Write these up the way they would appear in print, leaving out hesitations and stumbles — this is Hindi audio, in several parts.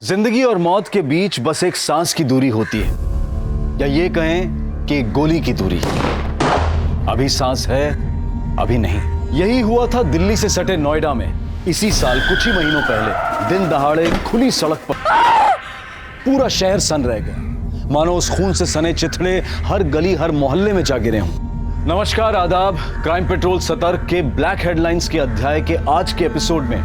जिंदगी और मौत के बीच बस एक सांस की दूरी होती है, या ये कहें कि एक गोली की दूरी। अभी सांस है, अभी नहीं। यही हुआ था दिल्ली से सटे नोएडा में इसी साल कुछ ही महीनों पहले। दिन दहाड़े खुली सड़क पर पूरा शहर सन रह गया, मानो उस खून से सने चिथड़े हर गली हर मोहल्ले में जा गिरे हों। नमस्कार, आदाब। क्राइम पेट्रोल सतर्क के ब्लैक हेडलाइंस के अध्याय के आज के एपिसोड में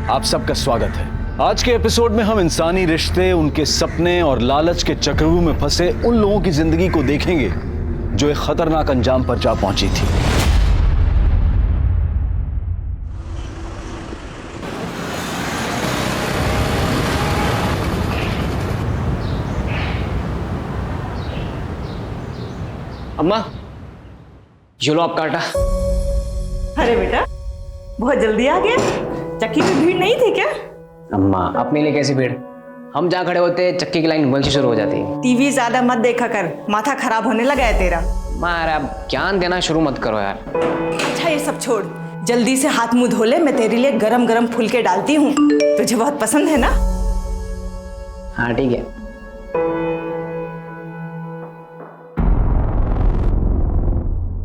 आप सबका स्वागत है। आज के एपिसोड में हम इंसानी रिश्ते, उनके सपने और लालच के चक्रव्यूह में फंसे उन लोगों की जिंदगी को देखेंगे जो एक खतरनाक अंजाम पर जा पहुंची थी। अम्मा, ये लो आपका आटा। अरे बेटा, बहुत जल्दी आ गया। चक्की में भीड़ नहीं थी क्या? अम्मा, अपने लिए कैसी भीड़? हम जहाँ खड़े होते चक्की की लाइन वहीं से शुरू हो जाती है। टीवी ज्यादा मत देखा कर, माथा खराब होने लगा है तेरा। मारा, अब ज्ञान देना शुरू मत करो यार। अच्छा ये सब छोड़, जल्दी से हाथ मुंह धो ले। मैं तेरे लिए गरम गरम फुलके डालती हूँ, तुझे बहुत पसंद है ना? हाँ ठीक है।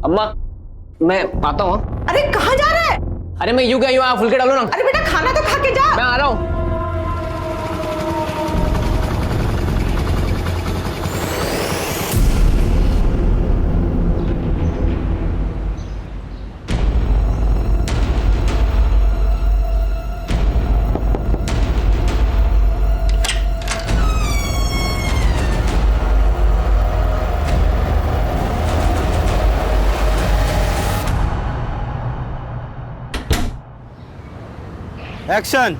अम्मा, मैं आता हूँ। अरे कहाँ जा रहा है? अरे मैं यूं क्या यूं फुलके डालो ना। अरे बेटा खाना तो खा के जा। मैं आ रहा हूँ। एक्शन।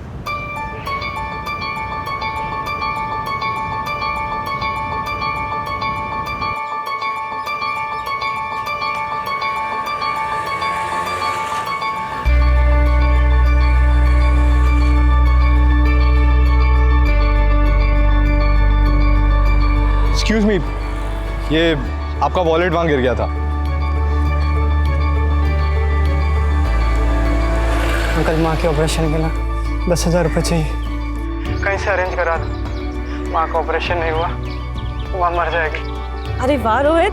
एक्सक्यूज मी, ये आपका वॉलेट वहां गिर गया था। अंकल, माँ के ऑपरेशन के लिए 10,000 रुपये चाहिए। कहीं से अरेंज करा दो। माँ का ऑपरेशन नहीं हुआ, माँ मर जाएगी। अरे वाह रोहित,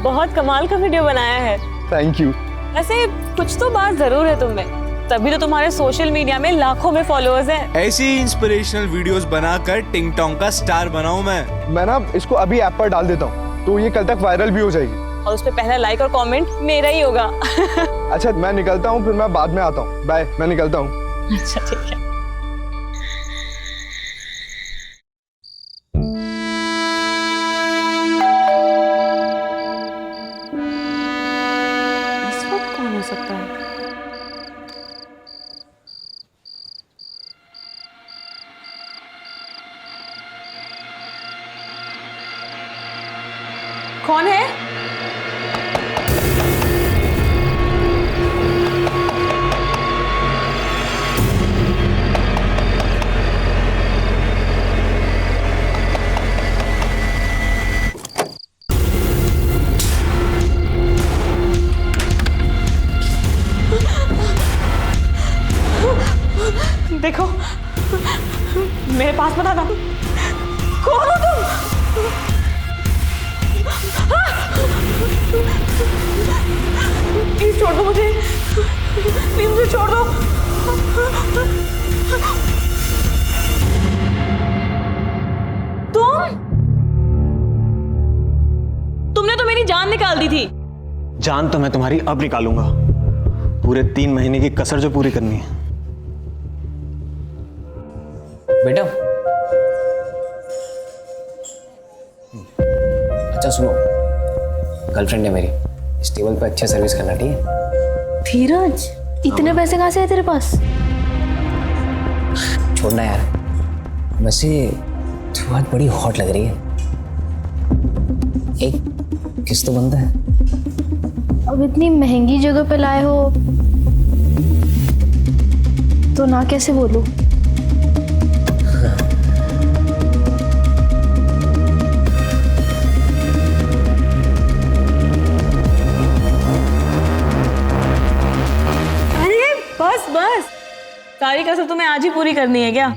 बहुत कमाल का वीडियो बनाया है। Thank you. वैसे कुछ तो बात जरूर है तुम में, तभी तो तुम्हारे सोशल मीडिया में लाखों में फॉलोअर्स हैं। ऐसी इंस्पिरेशनल वीडियोस बनाकर टिंग टोंग का स्टार बनाऊं मैं ना इसको अभी ऐप पर डाल देता हूँ, तो ये कल तक वायरल भी हो जाएगी। और उस पे पहला लाइक और कमेंट मेरा ही होगा। अच्छा, मैं निकलता हूँ, फिर मैं बाद में आता हूँ। बाय, मैं निकलता हूँ। अच्छा ठीक है। इस वक्त कौन हो सकता है? कौन है? देखो, मेरे पास मत आना। कौन हो तुम? प्लीज छोड़ दो मुझे, प्लीज मुझे छोड़ दो। तुमने तो मेरी जान निकाल दी थी। जान तो मैं तुम्हारी अब निकालूंगा, पूरे 3 महीने की कसर जो पूरी करनी है। बेटा, अच्छा सुनो, गर्लफ्रेंड है मेरी, इस टेबल पे अच्छे सर्विस करना, ठीक है? धीरज, इतने पैसे कहाँ से है तेरे पास? छोड़ना यार, वैसे तू बहुत बड़ी हॉट लग रही है, एक किस तो बनता है। अब इतनी महंगी जगह पे लाए हो तो ना कैसे बोलूं? सारी कसर तुम्हें आज ही पूरी करनी है क्या?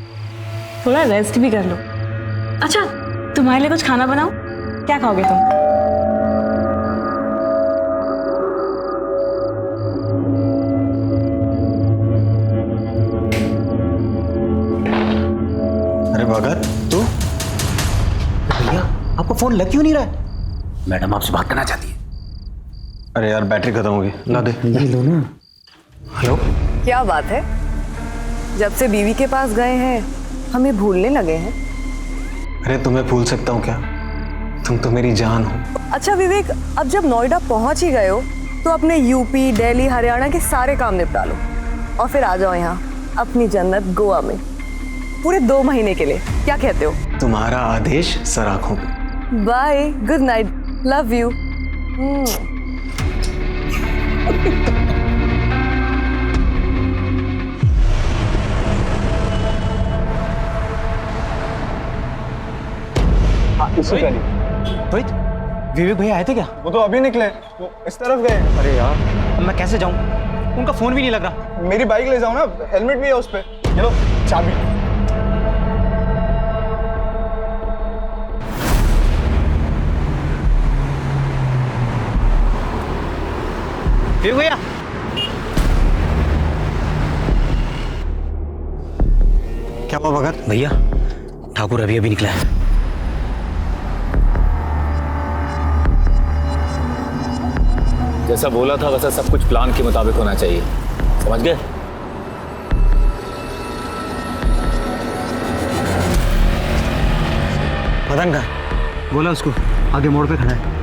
थोड़ा रेस्ट भी कर लो। अच्छा, तुम्हारे लिए कुछ खाना बनाओ? क्या खाओगे तुम? अरे भगत तू, भैया आपको फोन लग क्यों नहीं रहा है? मैडम आपसे बात करना चाहती है। अरे यार बैटरी खत्म हो गई, ला दे। ये लो ना। हेलो, क्या बात है, जब से बीवी के पास गए हैं हमें भूलने लगे हैं। अरे तुम्हें भूल सकता हूँ क्या? तुम तो मेरी जान हो। अच्छा विवेक, अब जब नोएडा पहुंच ही गए हो तो अपने यूपी, दिल्ली, हरियाणा के सारे काम निपटा लो और फिर आ जाओ यहाँ अपनी जन्नत गोवा में पूरे 2 महीने के लिए। क्या कहते हो? तुम्हारा आदेश सर आंखों पे। Bye, good night, love you. Rohit, Vivek भैया आए थे क्या? वो तो अभी निकले, वो इस तरफ गए। अरे यार, अब मैं कैसे जाऊं? उनका फोन भी नहीं लग रहा। मेरी बाइक ले जाओ ना, हेलमेट भी है उस पे। ये लो चाबी। विवेक भैया, क्या हुआ भगत? भैया ठाकुर अभी अभी निकला है। जैसा बोला था वैसा सब कुछ प्लान के मुताबिक होना चाहिए, समझ गए? मदन का बोला उसको आगे मोड़ पे खड़ा है।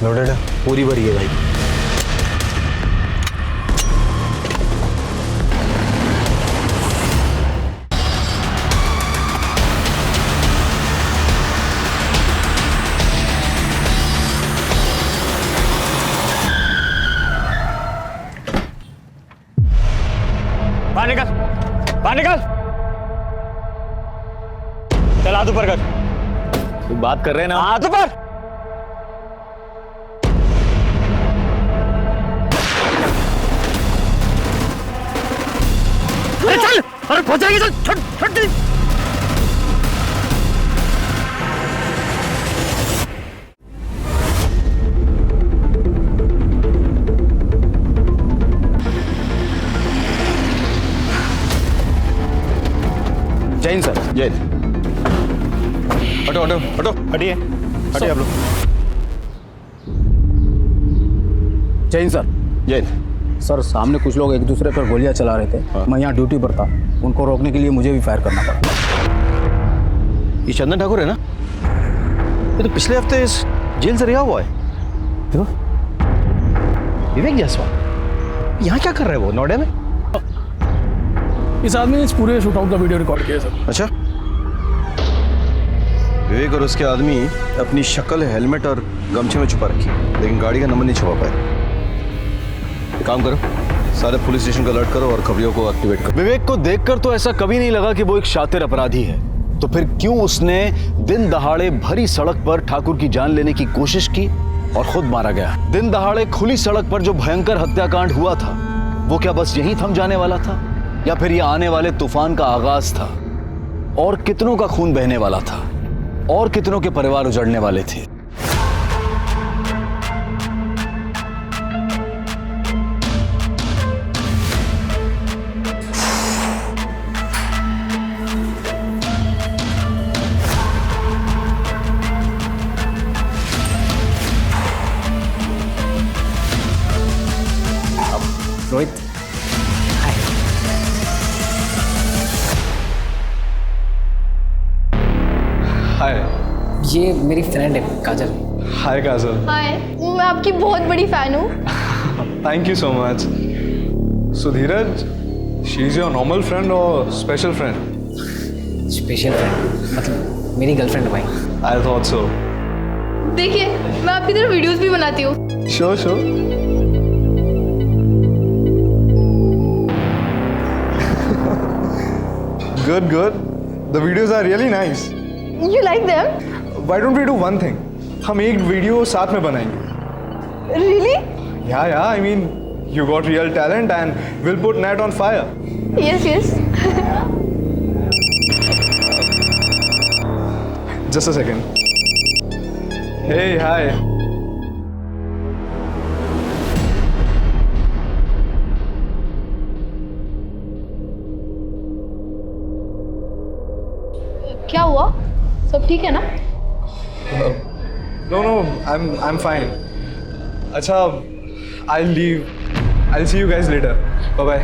लोडेड है? पूरी भरी है भाई। बाहर निकल, बाहर निकल। चल हाथ ऊपर कर। तू बात कर रहे हैं ना? हाथ ऊपर। अरे चल, अरे पहुंच जाएगी, चल, छोड़ छोड़ दे। जैन सर। जैन, हटो हटो हटो, हटिए हटिए आप लोग। जैन सर। जैन सर, सामने कुछ लोग एक दूसरे पर गोलियां चला रहे थे। मैं यहाँ ड्यूटी पर था, उनको रोकने के लिए मुझे भी फायर करना पड़ा। ये चंदन ठाकुर है ना? ये तो पिछले हफ्ते इस जेल से रिहा हुआ है। देखो, विवेक जायसवाल यहाँ क्या कर रहे हैं वो नोएडा में? इस आदमी ने इस पूरे शूटआउट का वीडियो रिकॉर्ड किया सर। अच्छा, विवेक और उसके आदमी अपनी शक्ल हेलमेट और गमछे में छुपा रखी, लेकिन गाड़ी का नंबर नहीं छुपा पाए। एक काम करो, सारे पुलिस स्टेशन को अलर्ट करो और खबरियों को एक्टिवेट करो। विवेक को देखकर तो ऐसा कभी नहीं लगा कि वो एक शातिर अपराधी है, तो फिर क्यों उसने दिन दहाड़े भरी सड़क पर ठाकुर की जान लेने की कोशिश की और खुद मारा गया? दिन दहाड़े खुली सड़क पर जो भयंकर हत्याकांड हुआ था, वो क्या बस यहीं थम जाने वाला था, या फिर ये आने वाले तूफान का आगाज था? और कितनों का खून बहने वाला था, और कितनों के परिवार उजड़ने वाले थे। रोहित, हाय। ये मेरी फ्रेंड है काजल। हाय काजल। हाय, मैं आपकी बहुत बड़ी फैन हूँ। Thank you so much. So Dheeraj, she is your normal friend और स्पेशल फ्रेंड? स्पेशल फ्रेंड मतलब मेरी गर्लफ्रेंड है भाई। I thought so. देखिए, मैं आपकी तरह वीडियोस भी बनाती हूँ। Sure sure. Good, good. The videos are really nice. You like them? Why don't we do one thing? हम एक वीडियो साथ में बनाएंगे. Really? Yeah, I mean, you got real talent and we'll put net on fire. Yes, yes. Just a second. Hey, hi. क्या हुआ? सब ठीक है ना? No, I'm fine. अच्छा, I'll leave. I'll see you guys later. Bye bye.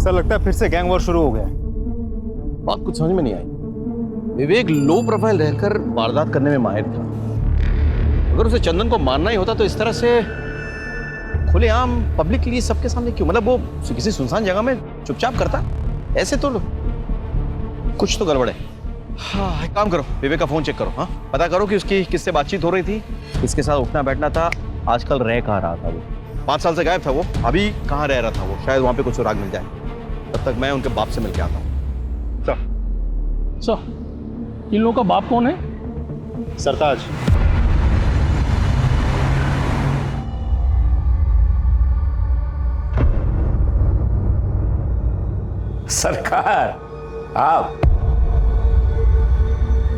Sir लगता है फिर से गैंग वॉर शुरू हो गया. बात कुछ समझ में नहीं आई. विवेक लो प्रोफाइल रहकर वारदात करने में माहिर था. अगर उसे चंदन को मारना ही होता तो इस तरह से खुलेआम पब्लिकली सबके सामने क्यों? मतलब वो किसी सुनसान जगह में चुपचाप करता. ऐसे तो कुछ तो गड़बड़ है. हाँ, एक काम करो, विवेक का फोन चेक करो. हाँ, पता करो कि उसकी किससे बातचीत हो रही थी, किसके साथ उठना बैठना था, आजकल रह कहाँ रहा था. वो 5 साल से गायब था. वो अभी कहाँ रह रहा था. वो शायद वहाँ पे कुछ सुराग मिल जाए. तब तक मैं उनके बाप से मिल के आता हूँ. सर, इन लोगों का बाप कौन है? सरताज. सरकार, आप?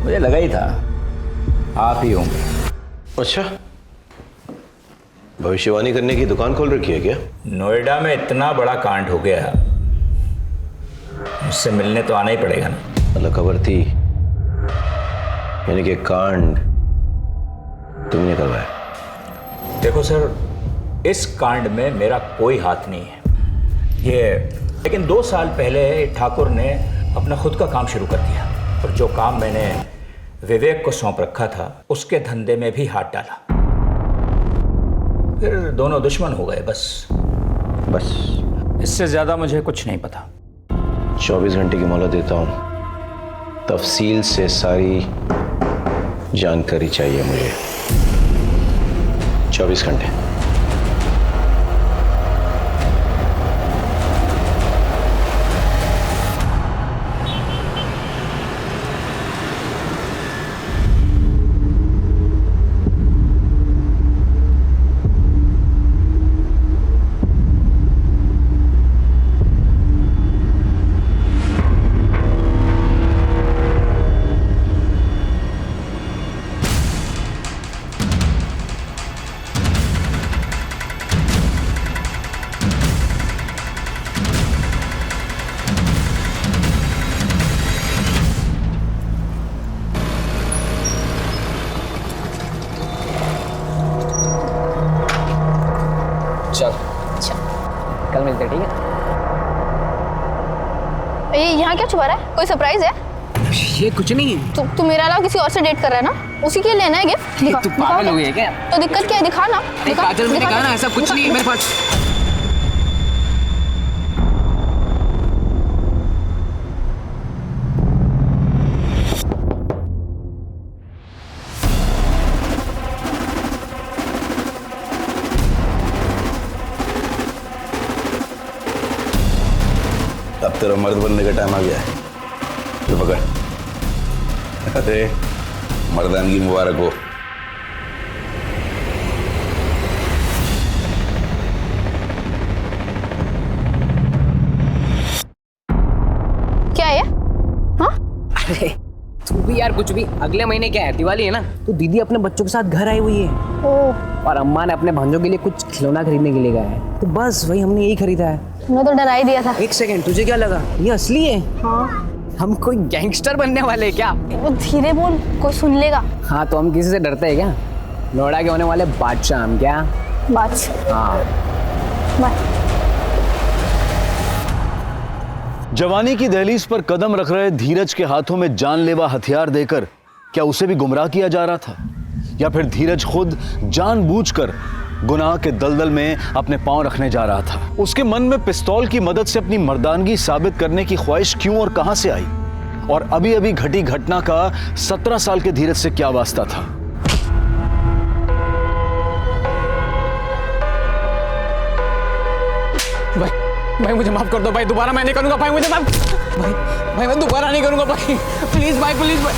मुझे लगा ही था आप ही होंगे. अच्छा, भविष्यवाणी करने की दुकान खोल रखी है क्या? नोएडा में इतना बड़ा कांड हो गया, मुझसे मिलने तो आना ही पड़ेगा ना. मतलब खबर थी, यानी कि कांड तुमने करवाया? देखो सर, इस कांड में मेरा कोई हाथ नहीं है. लेकिन 2 साल पहले ठाकुर ने अपना खुद का काम शुरू कर दिया और जो काम मैंने विवेक को सौंप रखा था उसके धंधे में भी हाथ डाला. फिर दोनों दुश्मन हो गए. बस इससे ज्यादा मुझे कुछ नहीं पता. 24 घंटे की मोहलत देता हूं. तफसील से सारी जानकारी चाहिए मुझे. 24 घंटे. कल मिलते, ठीक है? ये यहाँ क्या छुपा रहा है? कोई सरप्राइज है? ये कुछ नहीं है. तू मेरा अलावा किसी और से डेट कर रहा है ना? उसी के लिए लेना है गिफ्ट. तू पागल हो गई है क्या? तो दिक्कत क्या है? दिखा ना. काजल, मैंने कहा ना ऐसा कुछ नहीं है मेरे पास. अब तेरा मर्द बनने का टाइम आ गया है. तो पकड़. अरे मर्दानगी मुबारक हो. क्या है? हाँ? अरे तू भी यार कुछ भी. अगले महीने क्या है? दिवाली है ना. तो दीदी अपने बच्चों के साथ घर आई हुई है. और अम्मा ने अपने भांजों के लिए कुछ खिलौना खरीदने के लिए गया है. तो बस वही हमने यही खरीदा है. मैं तो डरा ही दिया था. एक सेकंड, तुझे क्या लगा ये असली है? हाँ. हम कोई गैंगस्टर बनने वाले हैं क्या? वो धीरे बोल, कोई सुन लेगा. हाँ, तो हम किसी से डरते हैं क्या? नोएडा के होने वाले बादशाह हम. क्या बादशाह? हाँ. बाय. जवानी की दहलीज पर कदम रख रहे धीरज के हाथों में जानलेवा हथियार देकर क्या उसे भी गुमराह किया जा रहा था, या फिर धीरज खुद जानबूझकर गुनाह के दलदल में अपने पांव रखने जा रहा था? उसके मन में पिस्तौल की मदद से अपनी मर्दानगी साबित करने की ख्वाहिश क्यों और कहां से आई? और अभी अभी घटी घटना का 17 साल के धीरज से क्या वास्ता था? भाई मुझे माफ कर दो भाई, दोबारा मैं नहीं करूंगा भाई, मुझे माफ भाई, भाई मैं दोबारा नहीं करूंगा भाई, प्लीज भाई, प्लीज भाई।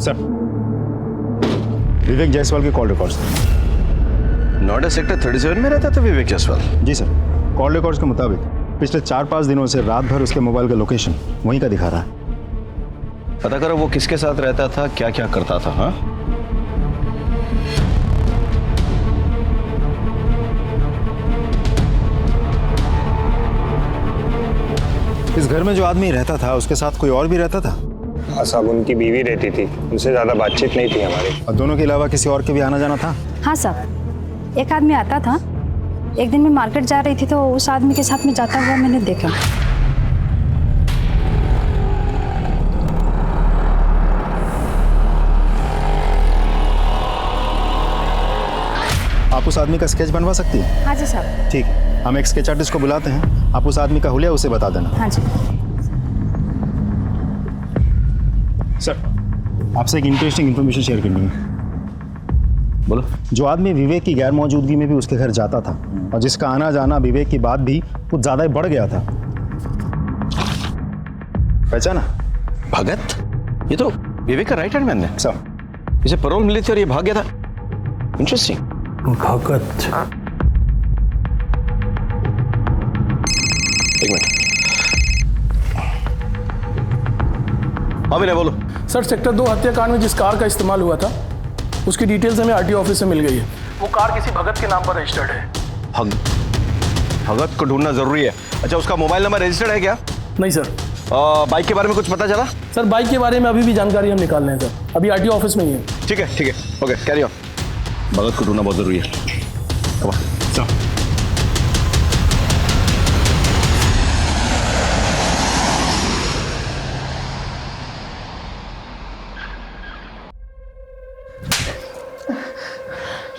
सर, विवेक जायसवाल के कॉल रिकॉर्ड्स। नोएडा सेक्टर 37 में रहता था विवेक जायसवाल? जी सर, कॉल रिकॉर्ड्स के मुताबिक पिछले 4-5 दिनों से रात भर उसके मोबाइल का लोकेशन वहीं का दिखा रहा है। पता करो वो किसके साथ रहता था, क्या क्या करता था। हाँ, इस घर में जो आदमी रहता था उसके साथ कोई और भी रहता था? हाँ साहब, उनकी बीवी रहती थी, उनसे ज़्यादा बातचीत नहीं थी हमारी। और दोनों के अलावा किसी और के भी आना जाना था? हाँ साहब, एक आदमी आता था। एक दिन मैं मार्केट जा रही थी तो उस आदमी के साथ में जाता हुआ मैंने देखा। आप उस आदमी का स्केच बनवा सकती हैं? हाँ जी साहब। ठीक, हम एक स्केच आर्टिस्ट को बुलाते हैं, आप उस आदमी का हुलिया उसे बता देना। हाँ जी सर, आपसे एक इंटरेस्टिंग इन्फॉर्मेशन शेयर करनी है। बोलो। जो आदमी विवेक की गैर मौजूदगी में भी उसके घर जाता था और जिसका आना जाना विवेक की बात भी कुछ ज्यादा ही बढ़ गया था, पहचाना? भगत? ये तो विवेक का राइट हैंड मैन है। सर, इसे पैरोल मिली थी और ये भाग गया था। इंटरेस्टिंग। भगत। एक मिनट। हाँ विनय बोलो। सर, सेक्टर 2 हत्याकांड में जिस कार का इस्तेमाल हुआ था उसकी डिटेल्स हमें आरटीओ ऑफिस से मिल गई है। वो कार किसी भगत के नाम पर रजिस्टर्ड है। भगत को ढूंढना जरूरी है। अच्छा, उसका मोबाइल नंबर रजिस्टर्ड है क्या? नहीं सर। बाइक के बारे में कुछ पता चला? सर, बाइक के बारे में अभी भी जानकारी हम निकाल रहे हैं सर, अभी आरटीओ ऑफिस में ही है। ठीक है, ठीक है, ओके, कैरी ऑन। भगत को ढूंढना बहुत जरूरी है।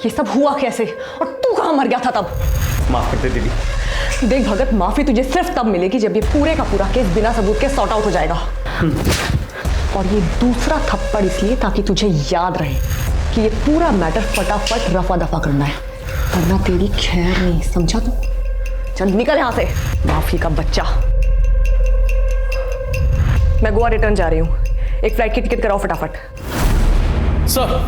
ये सब हुआ कैसे और तू कहाँ मर गया था तब? माफ कर दे दीदी। देख भगत, माफी तुझे सिर्फ तब मिलेगी जब ये पूरे का पूरा केस बिना सबूत के सॉर्ट आउट हो जाएगा। और ये दूसरा थप्पड़ इसलिए ताकि तुझे याद रहे कि ये पूरा मैटर फटाफट रफा दफा करना है, वरना तेरी खैर नहीं, समझा तू? चल निकल यहां से, माफी का बच्चा। मैं गोवा रिटर्न जा रही हूँ, एक फ्लाइट की टिकट कराओ फटाफट। सर,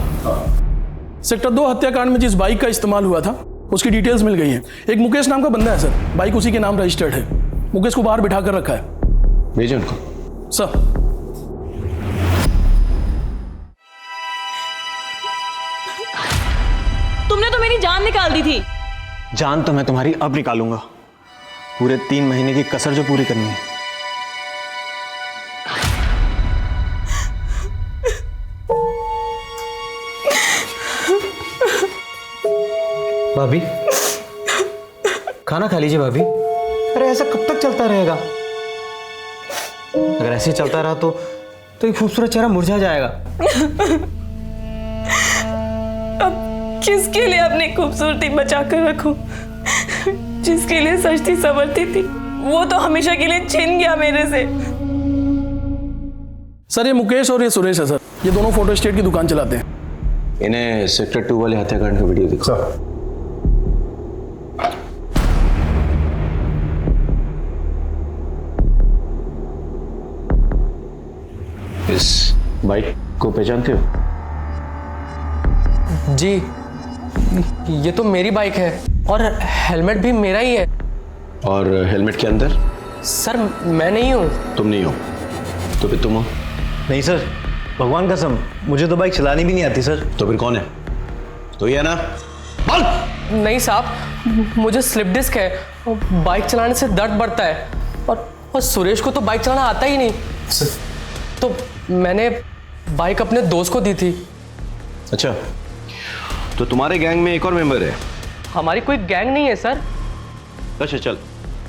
सेक्टर 2 हत्याकांड में जिस बाइक का इस्तेमाल हुआ था उसकी डिटेल्स मिल गई हैं। एक मुकेश नाम का बंदा है सर, बाइक उसी के नाम रजिस्टर्ड है। मुकेश को बाहर बिठा कर रखा है। भेजो उनको। सर। तुमने तो मेरी जान निकाल दी थी। जान तो मैं तुम्हारी अब निकालूंगा, पूरे 3 महीने की कसर जो पूरी करनी है। भाभी, खाना खा लीजिए भाभी। अरे ऐसा कब तक चलता रहेगा? अगर ऐसे ही चलता रहा तो ये खूबसूरत चेहरा मुरझा जाएगा। अब किसके लिए अपनी खूबसूरती बचा कर रखूं? जिसके लिए सजती संवरती थी वो तो हमेशा के लिए छिन गया मेरे से। सर, ये मुकेश और ये सुरेश है सर, ये दोनों फोटो स्टेट की दुकान चलाते हैं। इन्हें सेक्टर 2 वाले हत्याकांड का वीडियो दिखा। इस बाइक को पहचानते हो? जी, ये तो मेरी बाइक है और हेलमेट भी मेरा ही है। और हेलमेट के अंदर? सर, मैं नहीं हूँ। तुम नहीं हो तो फिर तुम हो? नहीं सर, भगवान कसम, मुझे तो बाइक चलानी भी नहीं आती सर। तो फिर कौन है? तो ये है ना? बोल। नहीं साहब, मुझे स्लिप डिस्क है, बाइक चलाने से दर्द बढ़ता है और सुरेश को तो बाइक चलाना आता ही नहीं। तो मैंने बाइक अपने दोस्त को दी थी। अच्छा, तो तुम्हारे गैंग में एक और मेंबर है? हमारी कोई गैंग नहीं है सर। अच्छा चल,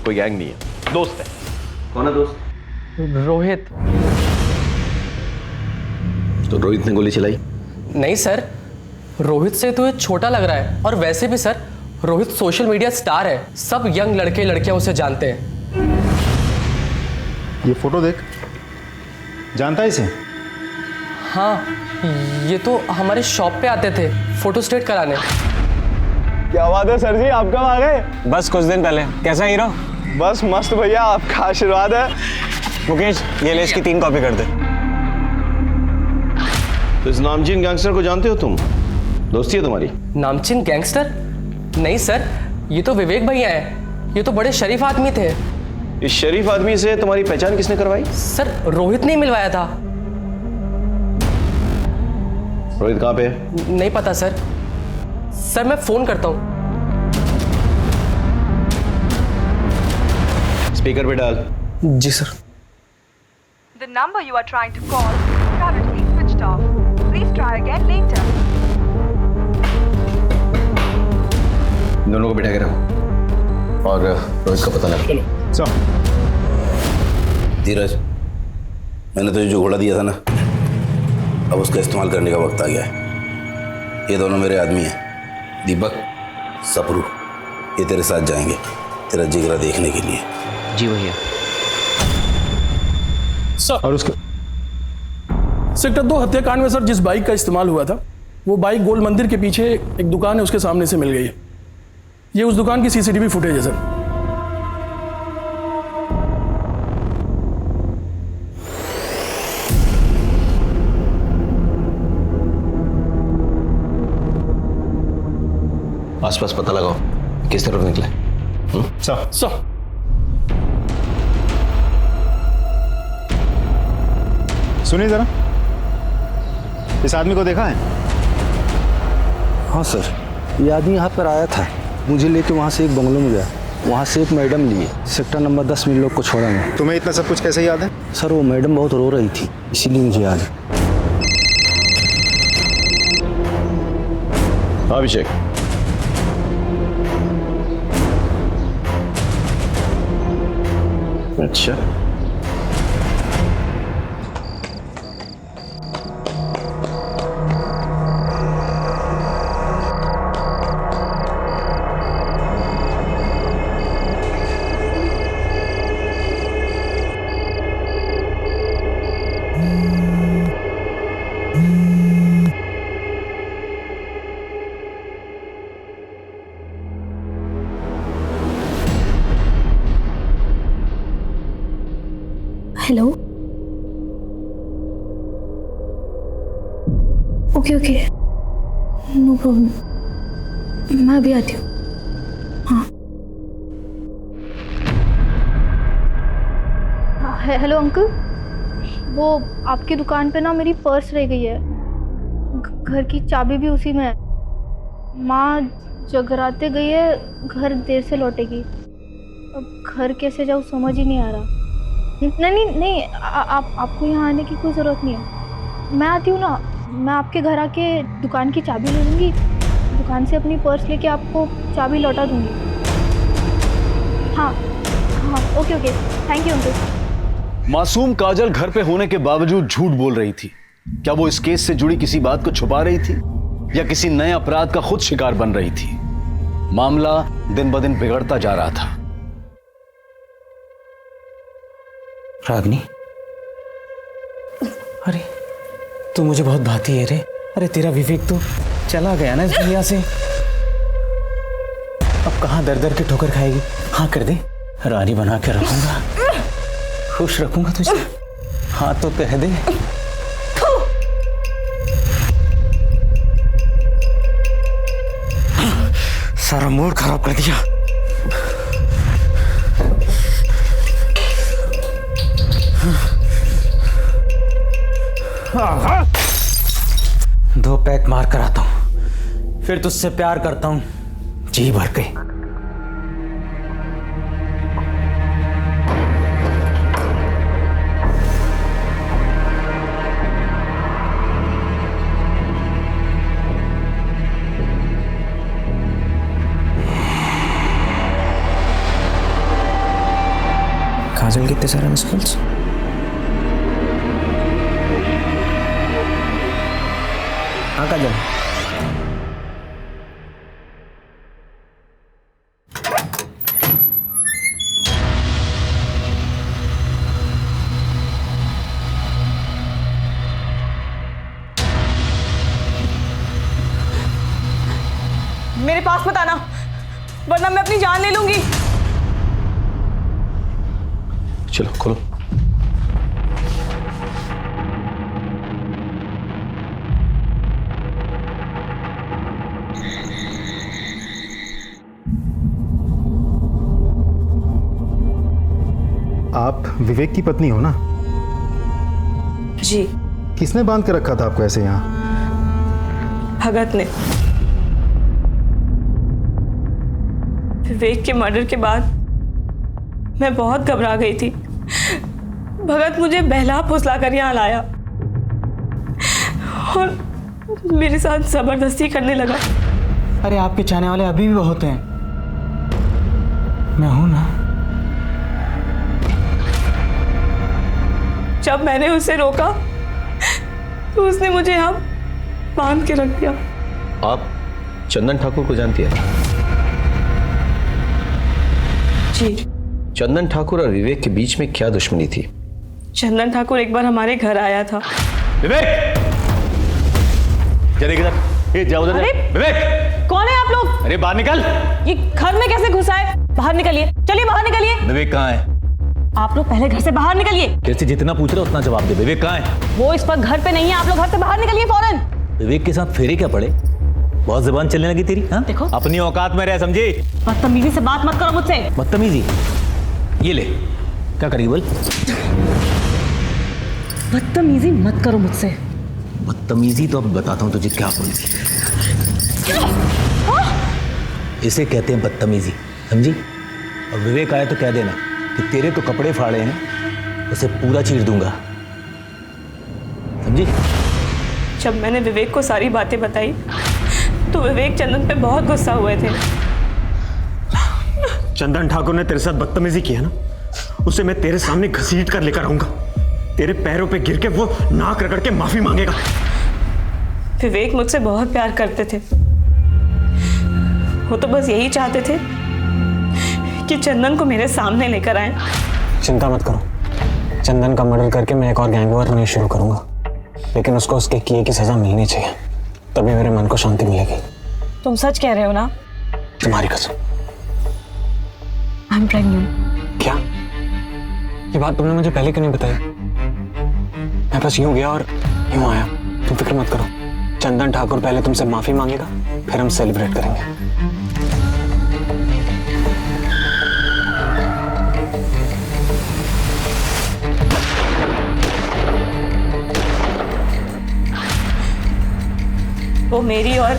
कोई गैंग नहीं है, दोस्त है। कौन है दोस्त? रोहित। तो रोहित ने गोली चलाई? नहीं सर, रोहित से तो ये छोटा लग रहा है, और वैसे भी sir Rohit social media star है, सब यंग लड़के लड़कियां उसे जानते हैं। ये फोटो देख, जानता है इसे? हाँ, ये तो हमारे शॉप पे आते थे फोटो स्टेट कराने। क्या बात है सर जी, आप कब आ गए? बस कुछ दिन पहले। कैसा हीरो? बस मस्त भैया, आपका आशीर्वाद है। मुकेश, ये ले इसकी 3 कॉपी कर दे। तो इस नामचीन गैंगस्टर को जानते हो तुम? दोस्ती है तुम्हारी? नामचीन गैंगस्टर? नहीं सर, ये तो विवेक भैया है, ये तो बड़े शरीफ आदमी थे। इस शरीफ आदमी से तुम्हारी पहचान किसने करवाई? सर रोहित ने मिलवाया था। रोहित कहाँ पे है? नहीं पता सर। सर मैं फोन करता हूँ। स्पीकर पे डाल। जी sir. The number you are trying to call is currently switched off. Please try again later. दोनों को बिठा के रखो और रोहित का पता लगा। चलो। धीरज, मैंने तुझे जो घोड़ा दिया था ना, अब उसका इस्तेमाल करने का वक्त आ गया है। ये दोनों मेरे आदमी हैं, दीपक, सपरू। ये तेरे साथ जाएंगे तेरा जिगरा देखने के लिए। जी भैया। सर, और उसके सेक्टर 2 हत्याकांड में सर जिस बाइक का इस्तेमाल हुआ था, वो बाइक गोल मंदिर के पीछे एक दुकान है उसके सामने से मिल गई है। ये उस दुकान की सीसीटीवी फुटेज है सर। आसपास पता लगाओ किस तरफ निकले। सर सुनिए जरा, इस आदमी को देखा है? हाँ सर, ये आदमी यहाँ पर आया था, मुझे लेके वहाँ से एक बंगलों में गया, वहाँ से एक मैडम लिए, सेक्टर नंबर 10 में लोग को छोड़ा मैं। तुम्हें इतना सब कुछ कैसे याद है? सर वो मैडम बहुत रो रही थी, इसीलिए मुझे याद है। अभिषेक, अच्छा hello. Okay okay, no problem, मैं अभी आती हूँ। हाँ। हेलो अंकल, वो आपकी दुकान पे ना मेरी पर्स रह गई है, घर की चाबी भी उसी में है। माँ जगराते गई है, घर देर से लौटेगी। अब घर कैसे जाऊँ समझ ही नहीं आ रहा। नहीं, आपको यहाँ आने की कोई ज़रूरत नहीं है, मैं आती हूँ ना, मैं आपके घर आके दुकान की चाबी ले लूँगी, दुकान से अपनी पर्स लेके आपको चाबी लौटा दूँगी। हाँ, ओके, थैंक यू अंकल। मासूम काजल घर पे होने के बावजूद झूठ बोल रही थी। क्या वो इस केस से जुड़ी किसी बात को छुपा रही थी या किसी नए अपराध का खुद शिकार बन रही थी? मामला दिन ब दिन बिगड़ता जा रहा था। रागनी, अरे तू मुझे बहुत भाती है रे। अरे तेरा विवेक तो चला गया ना इस दुनिया से, अब कहाँ दर दर के ठोकर खाएगी। हाँ कर दे, रानी बना के रखूंगा, खुश रखूंगा तुझे। हाँ तो कह दे। सारा मूड खराब कर दिया। दो पैक मार कर आता हूं, फिर तुझसे प्यार करता हूं जी भर के। काजल के इतने सारे मिस कॉल्स। हाँ काजल, मेरे पास मत आना, वरना मैं अपनी जान ले लूंगी। चलो खोलो। आप विवेक की पत्नी हो ना? जी। किसने बांध के रखा था आपको ऐसे यहाँ? भगत ने। विवेक के मर्डर के बाद मैं बहुत घबरा गई थी। भगत मुझे बहला फुसला कर यहाँ लाया और मेरे साथ जबरदस्ती करने लगा। अरे आपके चाहने वाले अभी भी बहुत हैं, मैं हूं ना। जब मैंने उसे रोका तो उसने मुझे यहाँ बांध के रख दिया। आप चंदन ठाकुर को जानती हैं? जी। चंदन ठाकुर और विवेक के बीच में क्या दुश्मनी थी? चंदन ठाकुर एक बार हमारे घर आया था। विवेक, जरा इधर, ये जाओ उधर। विवेक, कौन है आप लोग? अरे बाहर निकल। ये घर में कैसे घुसा है? बाहर निकलिए, चलिए बाहर निकलिए। विवेक कहाँ है? आप लोग पहले घर से बाहर निकलिए। तेरे से जितना पूछ रहे उतना जवाब दे। विवेक कहाँ है? वो इस वक्त घर पे नहीं है, आप लोग घर से बाहर निकलिए फौरन। विवेक के साथ फेरे क्या पड़े? बहुत जुबान चलने लगी तेरी। हाँ? देखो, अपनी औकात में रह, समझी? बदतमीजी से बात मत करो मुझसे। बदतमीजी? ये ले, क्या करी बोल? बदतमीजी मत करो मुझसे। बदतमीजी तो अब बताता हूँ तुझे क्या बोली। इसे कहते हैं बदतमीजी, समझी? और विवेक आया तो कह देना कि तेरे तो कपड़े फाड़े हैं, उसे पूरा चीर दूंगा, समझी? जब मैंने विवेक को सारी बातें बताई तो विवेक चंदन पे बहुत गुस्सा हुए थे। चंदन ठाकुर ने तेरे साथ बदतमीजी की है ना, उसे मैं तेरे सामने घसीट कर लेकर आऊंगा। तेरे पैरों पे गिर के वो नाक रगड़ के माफी मांगेगा। विवेक मुझसे बहुत प्यार करते थे। वो तो बस यही चाहते थे कि चंदन को मेरे सामने लेकर आए। चिंता मत करो, चंदन का मर्डर करके मैं एक और गैंग वॉर नहीं शुरू करूंगा, लेकिन उसको उसके किए की सजा मिलनी चाहिए, तभी मेरे मन को शांति मिलेगी। तुम सच कह रहे हो ना? तुम्हारी कसम। I am pregnant. क्या? ये बात तुमने मुझे पहले क्यों नहीं बताई? मैं बस यूं गया और यूं आया। तुम फिक्र मत करो, चंदन ठाकुर पहले तुमसे माफी मांगेगा, फिर हम सेलिब्रेट करेंगे। वो मेरी और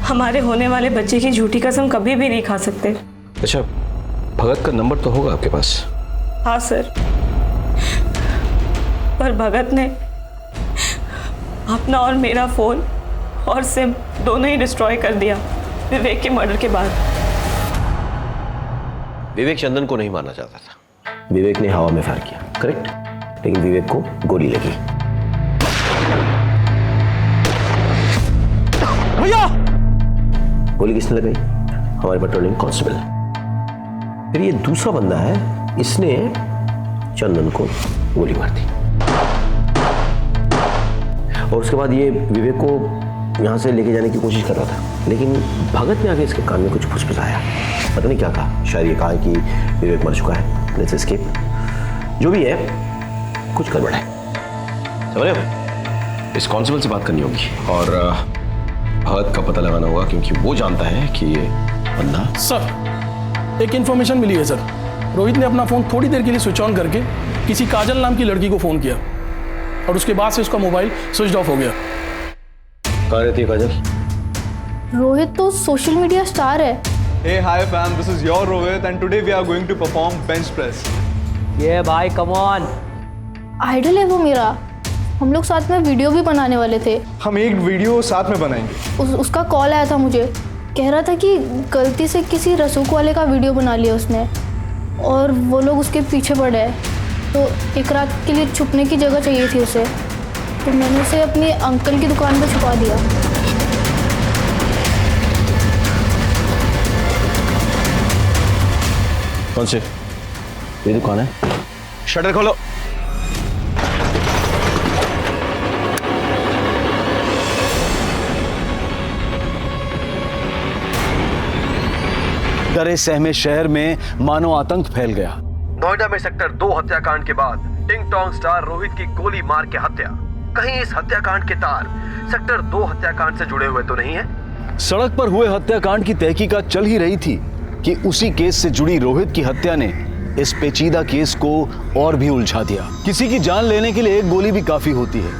हमारे होने वाले बच्चे की झूठी कसम कभी भी नहीं खा सकते। अच्छा, भगत का नंबर तो होगा आपके पास? हाँ सर, पर भगत ने अपना और मेरा फोन और सिम दोनों ही डिस्ट्रॉय कर दिया विवेक के मर्डर के बाद। विवेक चंदन को नहीं मारना चाहता था। विवेक ने हवा में फायर किया, करेक्ट? लेकिन विवेक को गोली लगी। भैया! गोली किसने लगाई? हमारे पेट्रोलिंग कांस्टेबल। फिर ये दूसरा बंदा है, इसने चंदन को गोली मार दी और उसके बाद ये विवेक को यहाँ से लेके जाने की कोशिश कर रहा था, लेकिन भगत ने आगे इसके कान में कुछ फुसफुसाया। पता नहीं क्या कहा, शायद ये कहा कि विवेक मर चुका है, लेट्स एस्केप। जो भी है, कुछ गड़बड़ है। समझ रहे हो? इस कांस्टेबल से बात करनी होगी और भगत का पता लगाना होगा, क्योंकि वो जानता है कि ये बंदा। सर, एक इंफॉर्मेशन मिली है सर। रोहित ने अपना फोन थोड़ी देर के लिए स्विच ऑन करके किसी काजल नाम की लड़की को फोन किया और उसके बाद से उसका मोबाइल स्विच ऑफ हो गया। कहाँ रहती है काजल? रोहित तो सोशल मीडिया स्टार है। Hey, hi fam, this is your Rohit and today we are going to perform bench press. ये भाई कम ऑन। आइडल है वो मेरा। हम लोग साथ में वीडियो भी बनाने वाले थे। हम एक वीडियो साथ में बनाएंगे। उसका कॉल आया था मुझे, कह रहा था कि गलती से किसी रसूख वाले का वीडियो बना लिया उसने और वो लोग उसके पीछे पड़े हैं। तो एक रात के लिए छुपने की जगह चाहिए थी उसे, तो मैंने उसे अपनी अंकल की दुकान पर छुपा दिया। कौन से? ये दुकान है। शटर खोलो। डरे सहमे शहर में मानो आतंक फैल गया। नोएडा में सेक्टर 2 हत्याकांड के बाद टिंग टोंग स्टार रोहित की गोली मार के हत्या। कहीं इस हत्याकांड के तार सेक्टर 2 हत्याकांड से जुड़े हुए तो नहीं है? सड़क पर हुए हत्याकांड की तहकीकात चल ही रही थी कि उसी केस से जुड़ी रोहित की हत्या ने इस पेचीदा केस को और भी उलझा दिया। किसी की जान लेने के लिए एक गोली भी काफी होती है,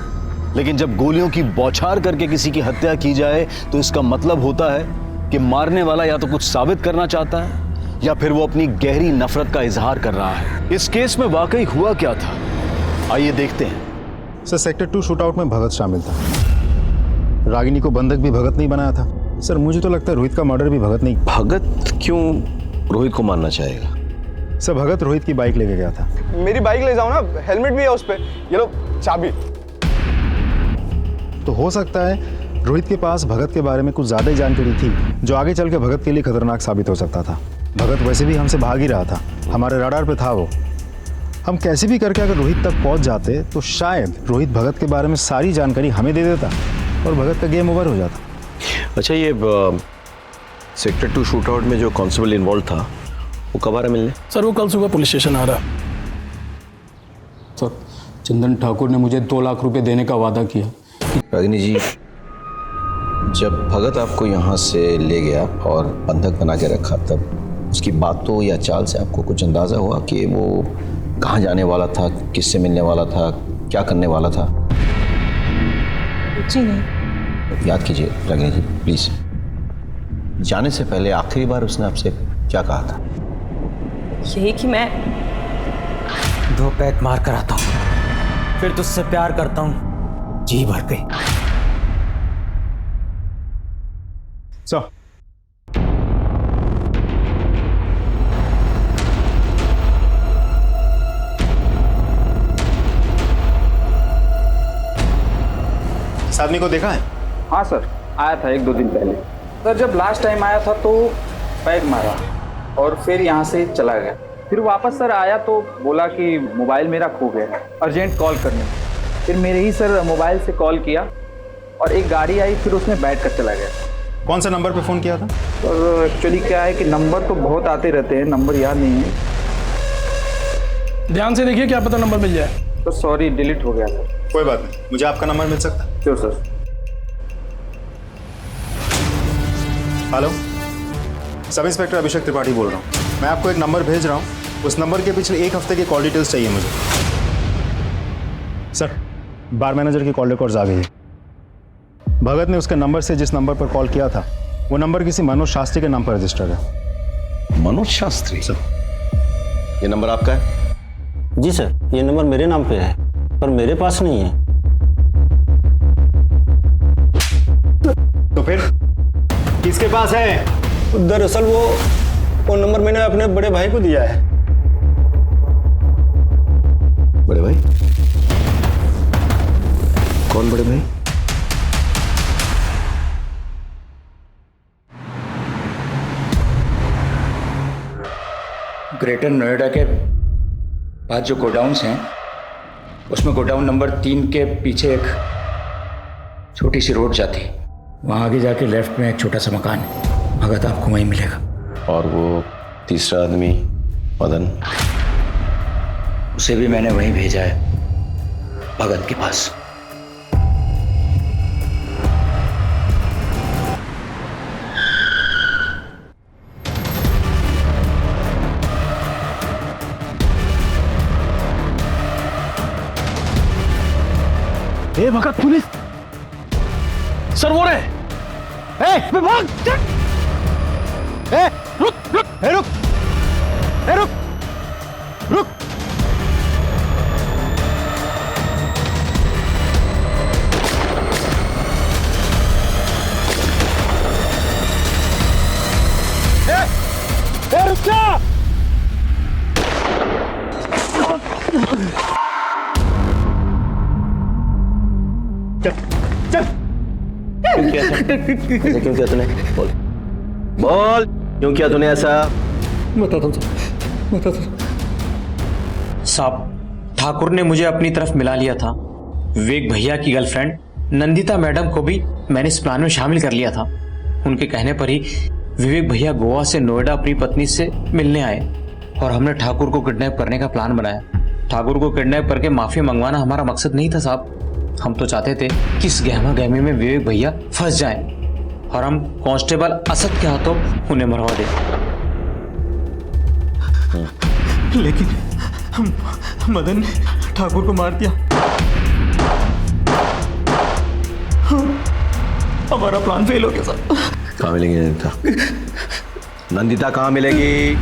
लेकिन जब गोलियों की बौछार करके किसी की हत्या की जाए तो इसका मतलब होता है कि मारने वाला या तो कुछ साबित करना चाहता है या फिर वो अपनी गहरी नफरत का इजहार कर रहा है। इस केस में वाकई हुआ क्या था, आइए देखते हैं। सर, सेक्टर 2 शूटआउट में भगत शामिल था। रागिनी को बंधक भी भगत नहीं बनाया था। सर, मुझे तो लगता है रोहित का मर्डर भी भगत नहीं। भगत क्यों रोहित को मारना चाहेगा? सर, भगत रोहित की बाइक लेके गया था। मेरी बाइक ले जाओ ना, हेलमेट भी है उस पे। ये लो चाबी। तो हो सकता है रोहित के पास भगत के बारे में कुछ ज्यादा ही जानकारी थी, जो आगे चल के भगत के लिए खतरनाक साबित हो सकता था। भगत वैसे भी हमसे भाग ही रहा था, हमारे रडार पे था वो। हम कैसे भी करके अगर रोहित तक पहुंच जाते तो शायद रोहित भगत के बारे में सारी जानकारी हमें दे देता और भगत का गेम ओवर हो जाता। अच्छा, ये सेक्टर 2 शूटआउट में जो कांस्टेबल इन्वॉल्व था वो कब आ रहा मिलने? सर, वो कल सुबह पुलिस स्टेशन आ रहा। सर, चंदन ठाकुर ने मुझे 2 लाख रुपए देने का वादा किया। रागिनी जी, जब भगत आपको यहाँ से ले गया और बंधक बना के रखा, तब उसकी बातों या चाल से आपको कुछ अंदाजा हुआ कि वो कहाँ जाने वाला था, किससे मिलने वाला था, क्या करने वाला था? जी नहीं। याद कीजिए रागिनी जी, प्लीज। जाने से पहले आखिरी बार उसने आपसे क्या कहा था? यही कि मैं 2 पैक मार कर आता हूँ, फिर तुझसे प्यार करता हूँ जी भर के। इस आदमी को देखा है? हाँ सर, आया था 1-2 दिन पहले। सर, जब लास्ट टाइम आया था तो पैक मारा और फिर यहाँ से चला गया। फिर वापस सर आया तो बोला कि मोबाइल मेरा खो गया, अर्जेंट कॉल करने। फिर मेरे ही सर मोबाइल से कॉल किया और एक गाड़ी आई, फिर उसमें बैठ कर चला गया। कौन सा नंबर पे फ़ोन किया था? और एक्चुअली क्या है कि नंबर तो बहुत आते रहते हैं, नंबर याद नहीं है। ध्यान से देखिए, क्या पता नंबर मिल जाए। तो सॉरी, डिलीट हो गया सर। कोई बात नहीं, मुझे आपका नंबर मिल सकता है? Sure sir. Hello, sub inspector Abhishek Tripathi बोल रहा हूँ। मैं आपको एक नंबर भेज रहा हूँ, उस नंबर के पिछले 1 हफ्ते की कॉल डिटेल्स चाहिए मुझे। सर, बार मैनेजर की कॉल रिकॉर्ड्स आ गई है। भगत ने उसके नंबर से जिस नंबर पर कॉल किया था, वो नंबर किसी मनोज शास्त्री के नाम पर रजिस्टर्ड है। मनोज शास्त्री? सर, ये नंबर आपका है? जी सर, ये नंबर मेरे नाम पे है, पर मेरे पास नहीं है। तो फिर किसके पास है? दरअसल वो नंबर मैंने अपने बड़े भाई को दिया है। बड़े भाई? कौन बड़े भाई? ग्रेटर नोएडा के पास जो गोडाउन्स हैं, उसमें गोडाउन नंबर 3 के पीछे एक छोटी सी रोड जाती है। वहाँ आगे जाके लेफ्ट में एक छोटा सा मकान है। भगत आपको वहीं मिलेगा। और वो तीसरा आदमी मदन? उसे भी मैंने वहीं भेजा है, भगत के पास। ए भगत, पुलिस! सर, वो रहे। भाग! रुक रुक रुक रुक रुक। रुक जा! ऐसा क्यों किया तूने? बोल बोल, क्यों किया तूने ऐसा? बताता हूँ साहब। ठाकुर ने मुझे अपनी तरफ मिला लिया था। विवेक भैया की गर्लफ्रेंड नंदिता मैडम को भी मैंने इस प्लान में शामिल कर लिया था। उनके कहने पर ही विवेक भैया गोवा से नोएडा अपनी पत्नी से मिलने आए और हमने ठाकुर को किडनैप करने का प्लान बनाया। ठाकुर को किडनैप करके माफी मंगवाना हमारा मकसद नहीं था साहब। हम तो चाहते थे कि इस गहमा गहमी में विवेक भैया फंस जाएं और हम कांस्टेबल असद के हाथों उन्हें मरवा दें। लेकिन मदन ने ठाकुर को मार दिया। हमारा प्लान फेल हो गया साहब। कहाँ मिलेगी नंदिता? नंदिता कहाँ मिलेगी?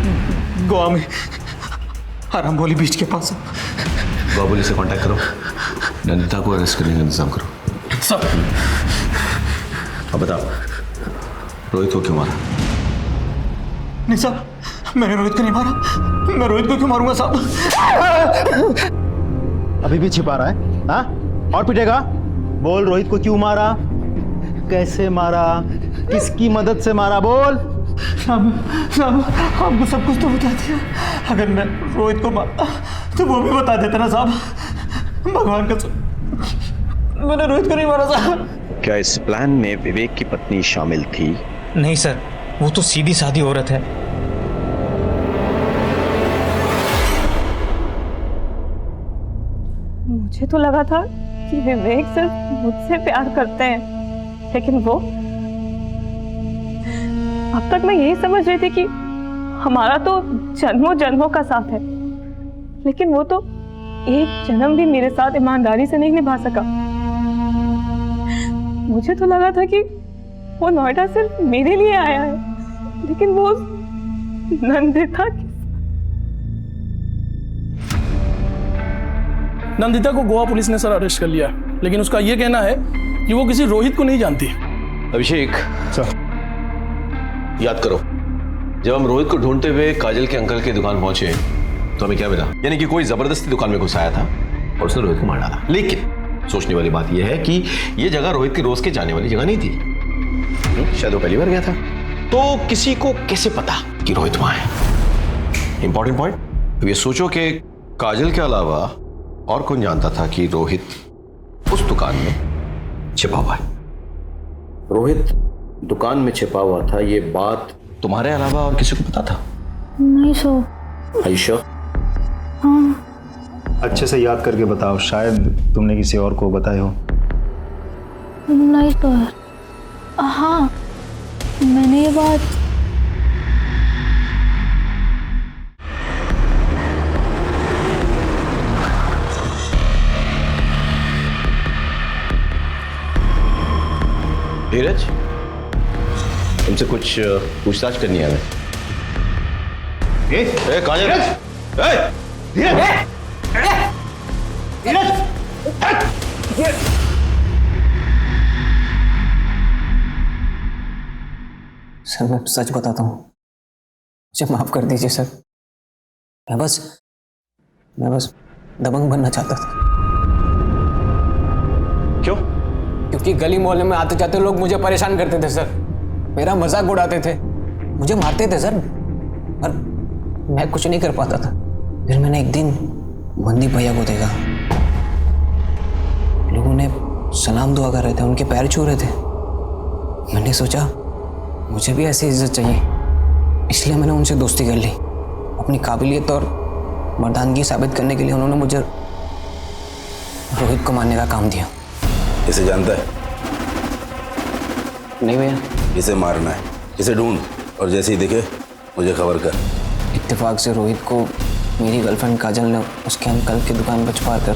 गोवा में आराम भोली बीच के पास। गोवा पुलिस से कांटेक्ट करो, नंदिता को अरेस्ट करने का इंतजाम करो। सब अब बताओ, रोहित को क्यों मारा? नहीं साहब, मैंने रोहित को नहीं मारा। मैं रोहित को क्यों मारूंगा साहब? अभी भी छिपा रहा है? हाँ, और पिटेगा? बोल, रोहित को क्यों मारा, कैसे मारा, किसकी मदद से मारा, बोल। साहब आपको सब कुछ तो बता दिया। अगर मैं रोहित को मारता तो वो भी बता देता ना साहब। भगवान का मैंने रोहित को नहीं मारा साहब। क्या इस प्लान में विवेक की पत्नी शामिल थी? नहीं सर, वो तो सीधी सादी औरत है। मुझे तो लगा था कि विवेक सिर्फ मुझसे प्यार करते हैं, लेकिन वो अब तक मैं यही समझ रही थी कि हमारा तो जन्मों जन्मों का साथ है, लेकिन वो तो एक जन्म भी मेरे साथ ईमानदारी से नहीं निभा सका। मुझे तो लगा था कि वो नोएडा सिर्फ मेरे लिए आया है, लेकिन वो नंदिता नंदिता को गोवा पुलिस ने सर अरेस्ट कर लिया, लेकिन उसका यह कहना है कि वो किसी रोहित को नहीं जानती। अभिषेक सर, याद करो, जब हम रोहित को ढूंढते हुए काजल के अंकल की दुकान पहुंचे तो हमें क्या मिला? यानी कि कोई जबरदस्ती दुकान में घुसाया था और उसने रोहित को मार डाला। लेकिन सोचने वाली बात यह है कि यह जगह रोहित की रोज के जाने वाली जगह नहीं थी। शायद वो पहली बार गया था, तो किसी को कैसे पता कि रोहित वहां है? Important point. अब ये सोचो कि काजल के अलावा और कौन जानता था कि रोहित उस दुकान में छिपा हुआ है? रोहित दुकान में छिपा हुआ था, ये बात तुम्हारे अलावा और किसी को पता था? नहीं सो। आयशा? हाँ। अच्छे से याद करके बताओ, शायद तुमने किसी और को बताया हो। नहीं तो यार। हाँ, मैंने ये बात धीरज, तुमसे कुछ पूछताछ करनी है हमें। काजल, सर मैं सच बताता हूँ, मुझे माफ कर दीजिए सर। मैं बस दबंग बनना चाहता था। क्यों? क्योंकि गली मोहल्ले में आते जाते लोग मुझे परेशान करते थे सर, मेरा मजाक उड़ाते थे, मुझे मारते थे सर, और मैं कुछ नहीं कर पाता था। फिर मैंने एक दिन मनदीप भैया को देखा, लोगों ने सलाम दुआ कर रहे थे, उनके पैर छू रहे थे। मैंने सोचा मुझे भी ऐसी इज्जत चाहिए, इसलिए मैंने उनसे दोस्ती कर ली। अपनी काबिलियत और मर्दानगी साबित करने के लिए उन्होंने मुझे रोहित को मारने का काम दिया। इसे जानता है? नहीं भैया। इसे मारना है, इसे ढूंढ और जैसे ही दिखे मुझे खबर कर। इत्तेफाक से रोहित को मेरी गर्लफ्रेंड काजल ने उसके अंकल की दुकान पर छुपा कर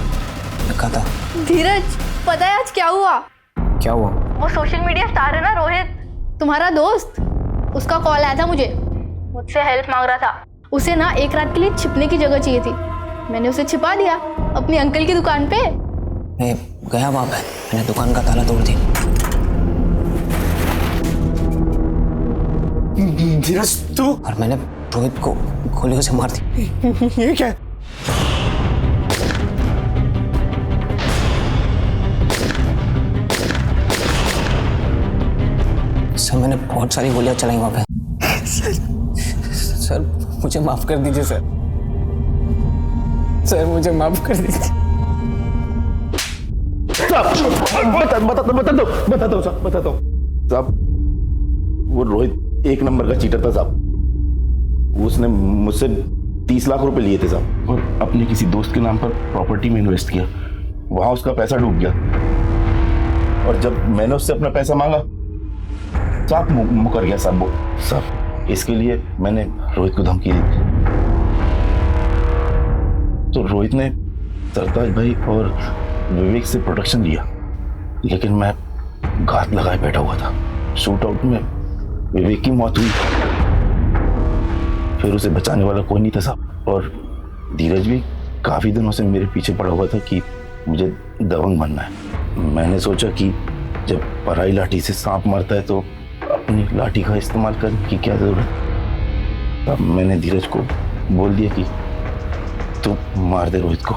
रखा था। धीरज, पता है आज क्या हुआ? क्या हुआ? वो सोशल मीडिया स्टार है ना रोहित, तुम्हारा दोस्त, उसका कॉल आया था मुझसे हेल्प मांग रहा था। उसे ना एक रात के लिए छिपने की जगह चाहिए थी, मैंने उसे छिपा दिया अपनी अंकल की दुकान पे। मैं गया वहां पे, मैंने दुकान का ताला तोड़ दिया। धीरज तू? और मैंने रोहित को गोलियों से मार दी। ये क्या? सर मैंने बहुत सारी गोलियां चलाई वहाँ पे। सर मुझे माफ कर दीजिए सर। सर मुझे माफ कर दीजिए। बता दो साहब, वो रोहित एक नंबर का चीटर था साहब। उसने मुझसे 30 लाख रुपए लिए थे साहब, और अपने किसी दोस्त के नाम पर प्रॉपर्टी में इन्वेस्ट किया। वहां उसका पैसा डूब गया, और जब मैंने उससे अपना पैसा मांगा साहब मुकर गया साहब। वो साहब इसके लिए मैंने रोहित को धमकी दी, तो रोहित ने सरताज भाई और विवेक से प्रोटेक्शन लिया, लेकिन मैं घात लगाए बैठा हुआ था। शूट आउट में विवेक की मौत हुई, फिर उसे बचाने वाला कोई नहीं था साहब। और धीरज भी काफी दिनों से मेरे पीछे पड़ा हुआ था कि मुझे दबंग बनना है। मैंने सोचा कि जब पराई लाठी से सांप मरता है तो अपनी लाठी का इस्तेमाल करने की क्या जरूरत। अब मैंने धीरज को बोल दिया कि तू मार दे रोहित को।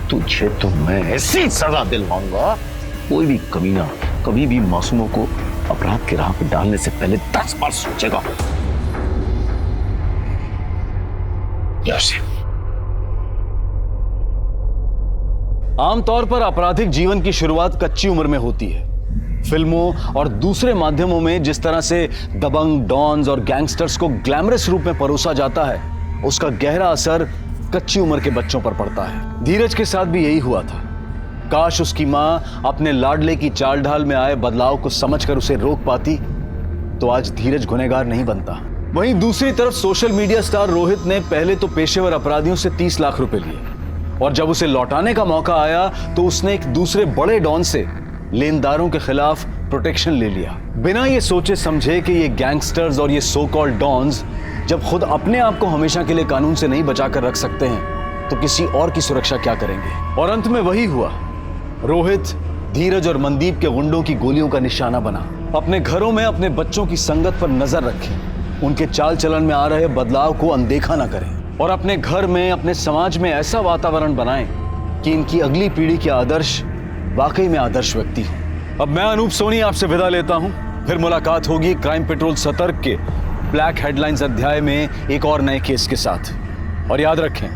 तुझे तो मैं ऐसी सजा दिलवाऊंगा, कोई भी कमीना कभी भी मासूमों को अपराध के राह पर डालने से पहले 10 बार सोचेगा। आमतौर पर आपराधिक जीवन की शुरुआत कच्ची उम्र में होती है। फिल्मों और दूसरे माध्यमों में जिस तरह से दबंग, डॉन्स और गैंगस्टर्स को ग्लैमरस रूप में परोसा जाता है, उसका गहरा असर कच्ची उम्र के बच्चों पर पड़ता है। धीरज के साथ भी यही हुआ था। काश उसकी मां अपने लाडले की चाल ढाल में आए बदलाव को समझकर उसे रोक पाती, तो आज धीरज गुनहगार नहीं बनता। वहीं दूसरी तरफ सोशल मीडिया स्टार रोहित ने पहले तो पेशेवर अपराधियों से 30 लाख रुपए लिए, और जब उसे लौटाने का मौका आया तो उसने एक दूसरे बड़े डॉन से लेनदारों के खिलाफ प्रोटेक्शन ले लिया, बिना ये सोचे समझे कि ये गैंगस्टर्स और ये सो कॉल्ड डॉन्स जब खुद अपने आप को हमेशा के लिए कानून से नहीं बचाकर रख सकते हैं तो किसी और की सुरक्षा क्या करेंगे। और अंत में वही हुआ। रोहित, धीरज और मनदीप के गुंडों की गोलियों का निशाना बना। अपने घरों में अपने बच्चों की संगत पर नजर रखें, उनके चाल चलन में आ रहे बदलाव को अनदेखा ना करें, और अपने घर में, अपने समाज में ऐसा वातावरण बनाएं कि इनकी अगली पीढ़ी के आदर्श वाकई में आदर्श व्यक्ति हो। अब मैं अनूप सोनी आपसे विदा लेता हूं। फिर मुलाकात होगी क्राइम पेट्रोल सतर्क के ब्लैक हेडलाइंस अध्याय में एक और नए केस के साथ। और याद रखें,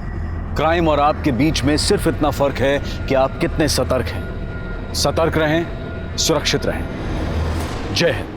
क्राइम और आपके बीच में सिर्फ इतना फर्क है कि आप कितने सतर्क हैं। सतर्क रहें, सुरक्षित रहें। जय हिंद।